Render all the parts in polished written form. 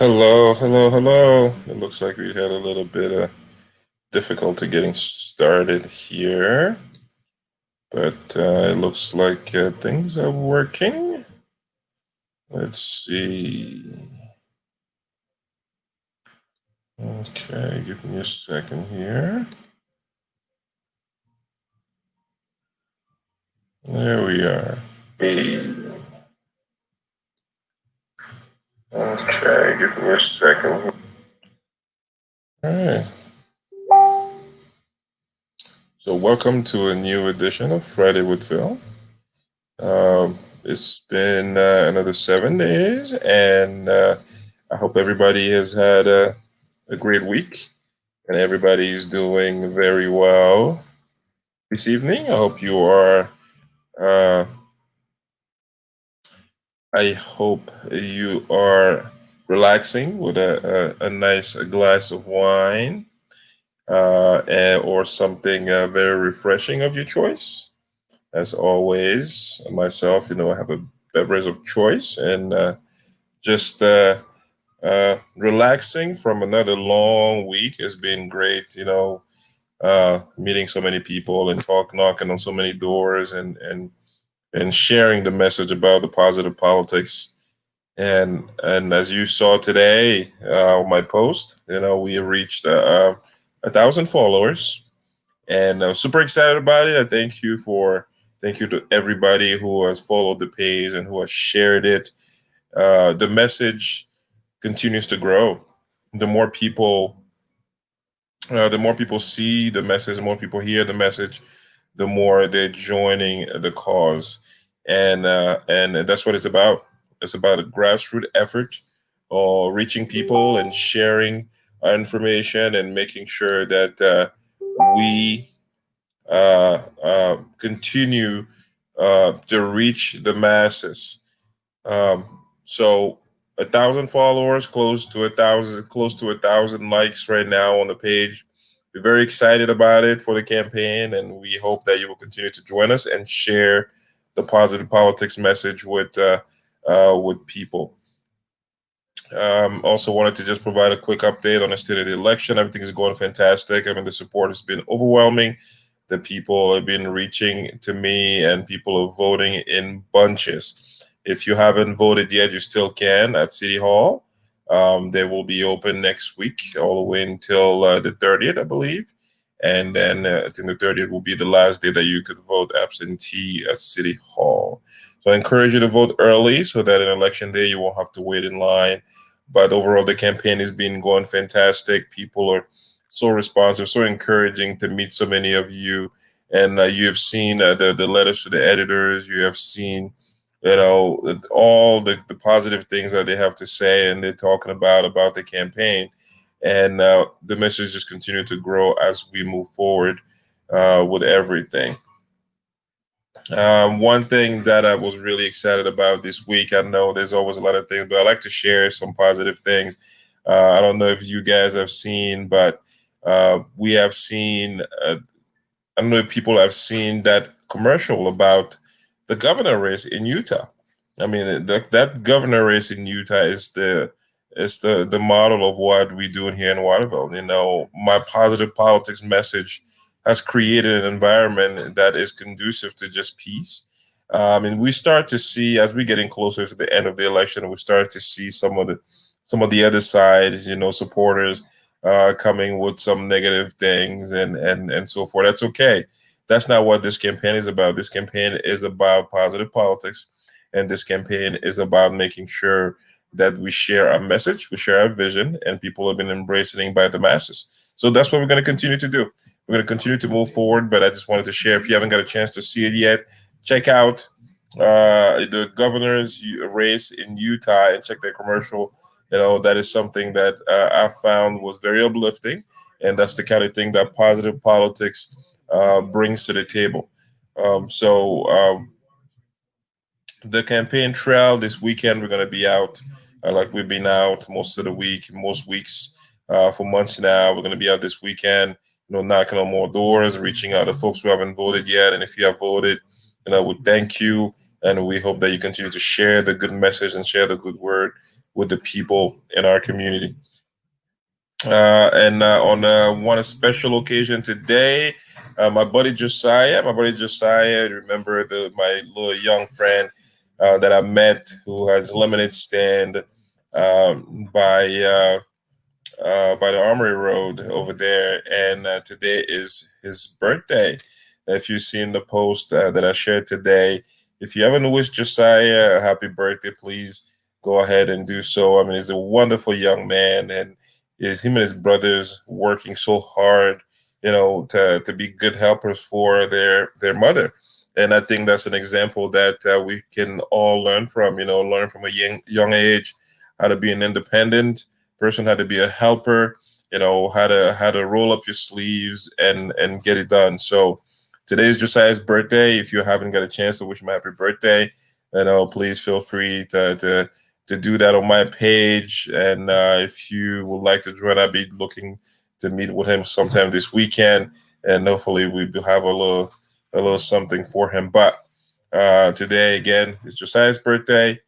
Hello, hello, hello. It looks like we had a little bit of difficulty getting started here, but it looks like things are working. Let's see. Okay, give me a second here. There we are. Okay, give me a second. All right. So, welcome to a new edition of Friday with Phil. It's been another 7 days, and I hope everybody has had a great week and everybody is doing very well this evening. I hope you are. Uh, I hope you are relaxing with a nice glass of wine or something very refreshing of your choice. As always, myself, I have a beverage of choice and just relaxing from another long week has been great. Meeting so many people and knocking on so many doors and sharing the message about the positive politics. And as you saw today, on my post, we have reached 1,000 followers, and I'm super excited about it. Thank you to everybody who has followed the page and who has shared it. The message continues to grow. The more people the more people see the message, the more people hear the message, the more they're joining the cause, and that's what it's about. It's about a grassroots effort, or reaching people and sharing our information and making sure that we continue to reach the masses. So 1,000 followers, close to 1,000 likes right now on the page. We're very excited about it for the campaign, and we hope that you will continue to join us and share the positive politics message with people. Also wanted to just provide a quick update on the state of the election. Everything is going fantastic. I mean, the support has been overwhelming. The people have been reaching to me, and people are voting in bunches. If you haven't voted yet, you still can at City Hall. They will be open next week, all the way until the 30th, I believe. And then I think the 30th will be the last day that you could vote absentee at City Hall. So I encourage you to vote early so that on election day you won't have to wait in line. But overall, the campaign has been going fantastic. People are so responsive, so encouraging to meet so many of you. And you have seen the letters to the editors. You have seen, all the positive things that they have to say, and they're talking about the campaign. And the message just continue to grow as we move forward with everything. One thing that I was really excited about this week, I know there's always a lot of things, but I like to share some positive things. I don't know if you guys have seen, but we have seen, I don't know if people have seen that commercial about the governor race in Utah. I mean, that governor race in Utah is the model of what we do here in Waterville. My positive politics message has created an environment that is conducive to just peace. And we start to see, as we're getting closer to the end of the election, we start to see some of the other side, supporters coming with some negative things and so forth. That's okay. That's not what this campaign is about. This campaign is about positive politics, and this campaign is about making sure that we share our message, we share our vision, and people have been embracing it by the masses. So that's what we're going to continue to do. We're going to continue to move forward, but I just wanted to share. If you haven't got a chance to see it yet, check out the governor's race in Utah and check their commercial. That is something that I found was very uplifting, and that's the kind of thing that positive politics brings to the table. So the campaign trail this weekend, we're going to be out like we've been out most of the week, most weeks for months now. We're going to be out this weekend, knocking on more doors, reaching out to folks who haven't voted yet. And if you have voted, we thank you, and we hope that you continue to share the good message and share the good word with the people in our community. And on one special occasion today, my buddy Josiah, remember my little young friend that I met who has lemonade stand by the Armory Road over there, and today is his birthday. If you've seen the post that I shared today, if you haven't wished Josiah a happy birthday, please go ahead and do so. I mean, he's a wonderful young man, and him and his brothers working so hard, to be good helpers for their mother. And I think that's an example that we can all learn from. Learn from a young age how to be an independent person, how to be a helper, how to roll up your sleeves and get it done. So today is Josiah's birthday. If you haven't got a chance to wish him a happy birthday, please feel free to do that on my page. And if you would like to join, I'll be looking to meet with him sometime this weekend, and hopefully we will have a little something for him. But today again is Josiah's birthday.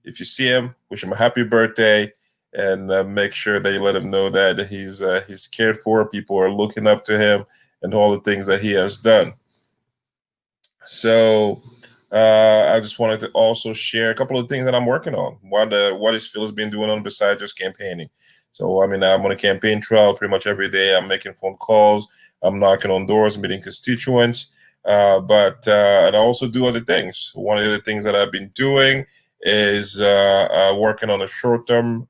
If you see him, wish him a happy birthday, and make sure that you let him know that he's cared for. People are looking up to him and all the things that he has done. So I just wanted to also share a couple of things that I'm working on. What is Phyllis been doing on besides just campaigning? So I mean, I'm on a campaign trail pretty much every day. I'm making phone calls. I'm knocking on doors, meeting constituents. But and I also do other things. One of the things that I've been doing is working on a short term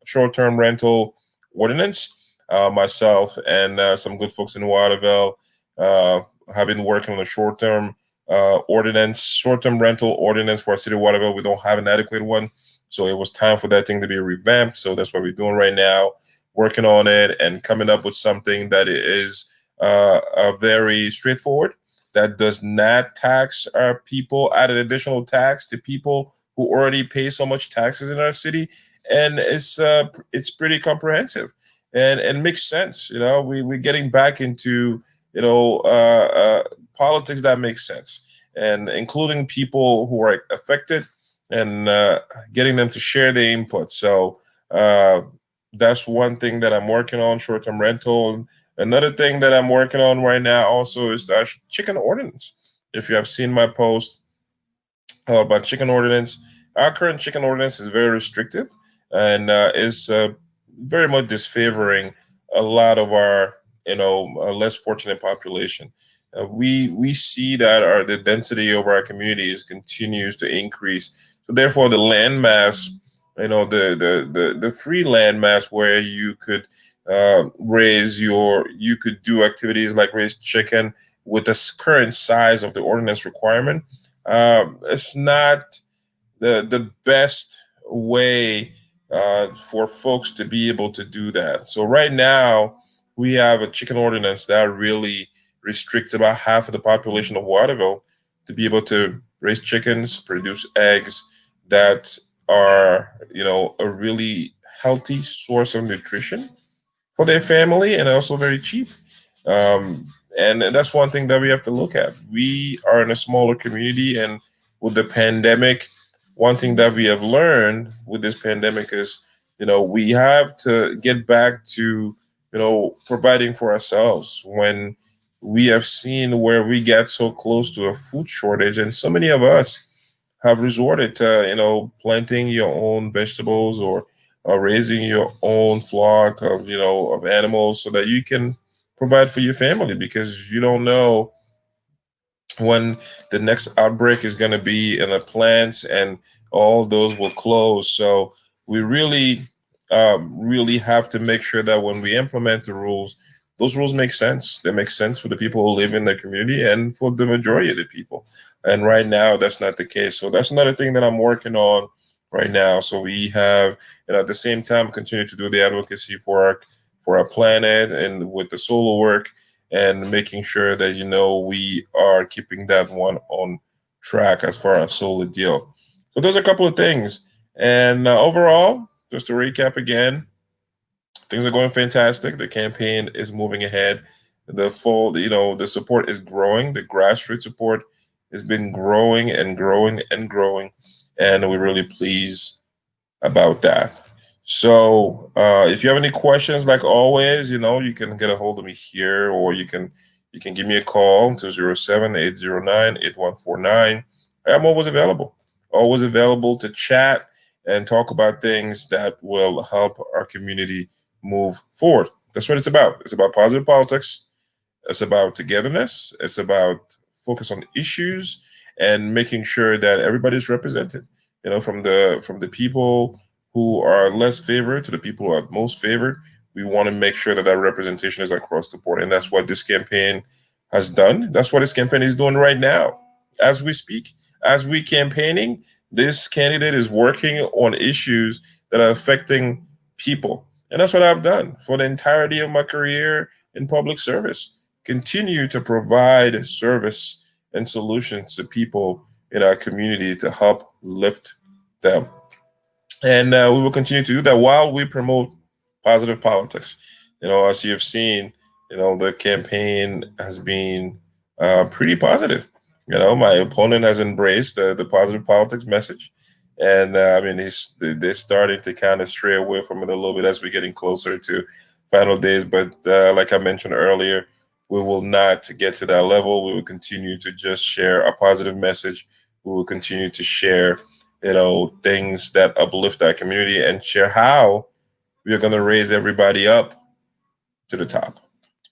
rental ordinance. Myself and some good folks in Waterville have been working on a short-term rental ordinance for our city of Waterville. We don't have an adequate one, so it was time for that thing to be revamped. So that's what we're doing right now, working on it and coming up with something that is very straightforward, that does not tax our people, add an additional tax to people who already pay so much taxes in our city, and it's pretty comprehensive and makes sense. We're getting back into politics that makes sense, and including people who are affected, and getting them to share their input. So uh, that's one thing that I'm working on, short-term rental. Another thing that I'm working on right now also is the chicken ordinance. If you have seen my post about chicken ordinance, our current chicken ordinance is very restrictive, and is very much disfavoring a lot of our less fortunate population. We see that the density of our communities continues to increase. So therefore, the land mass, the free land mass where you could you could do activities like raise chicken with the current size of the ordinance requirement. It's not the best way for folks to be able to do that. So right now we have a chicken ordinance that really restricts about half of the population of Waterville to be able to raise chickens, produce eggs that are a really healthy source of nutrition for their family, and also very cheap. Um, and that's one thing that we have to look at. We are in a smaller community, and with the pandemic, one thing that we have learned with this pandemic is, we have to get back to, providing for ourselves. When we have seen where we get so close to a food shortage, and so many of us have resorted to, planting your own vegetables, or raising your own flock of, of animals, so that you can provide for your family, because you don't know when the next outbreak is going to be in the plants, and all those will close. So we really have to make sure that when we implement the rules, those rules make sense. They make sense for the people who live in the community and for the majority of the people. And right now, that's not the case. So that's another thing that I'm working on right now. So we have, at the same time, continue to do the advocacy for our planet, and with the solar work, and making sure that we are keeping that one on track as far as solar deal. So there's a couple of things, and overall, just to recap again, things are going fantastic. The campaign is moving ahead. The support is growing. The grassroots support has been growing and growing and growing, and we're really pleased about that. So if you have any questions, like always, you can get a hold of me here, or you can give me a call to 07-809-8149. I'm always available to chat and talk about things that will help our community move forward. That's what it's about. It's about positive politics. It's about togetherness. It's about focus on issues and making sure that everybody's represented. From the people who are less favored to the people who are most favored. We want to make sure that that representation is across the board, and that's what this campaign has done. That's what this campaign is doing right now, as we speak, as we campaigning. This candidate is working on issues that are affecting people, and that's what I've done for the entirety of my career in public service. Continue to provide service and solutions to people in our community to help lift them. And we will continue to do that while we promote positive politics. As you've seen, the campaign has been pretty positive. My opponent has embraced the positive politics message. And I mean, they're starting to kind of stray away from it a little bit as we're getting closer to final days. But like I mentioned earlier, we will not get to that level. We will continue to just share a positive message. We will continue to share things that uplift our community and share how we are going to raise everybody up to the top.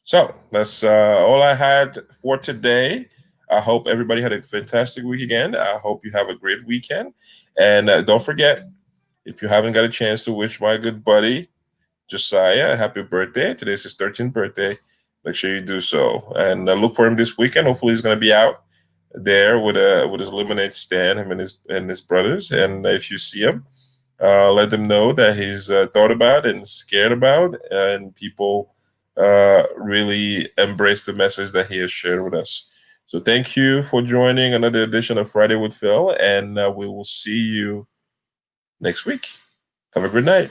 So that's all I had for today. I hope everybody had a fantastic week again. I hope you have a great weekend. And don't forget, if you haven't got a chance to wish my good buddy Josiah a happy birthday, today's his 13th birthday, make sure you do so. And look for him this weekend. Hopefully, he's going to be out there with his lemonade stand, him and his brothers. And if you see him, let them know that he's thought about and scared about, and people really embrace the message that he has shared with us. So thank you for joining another edition of Friday with Phil, and we will see you next week. Have a good night.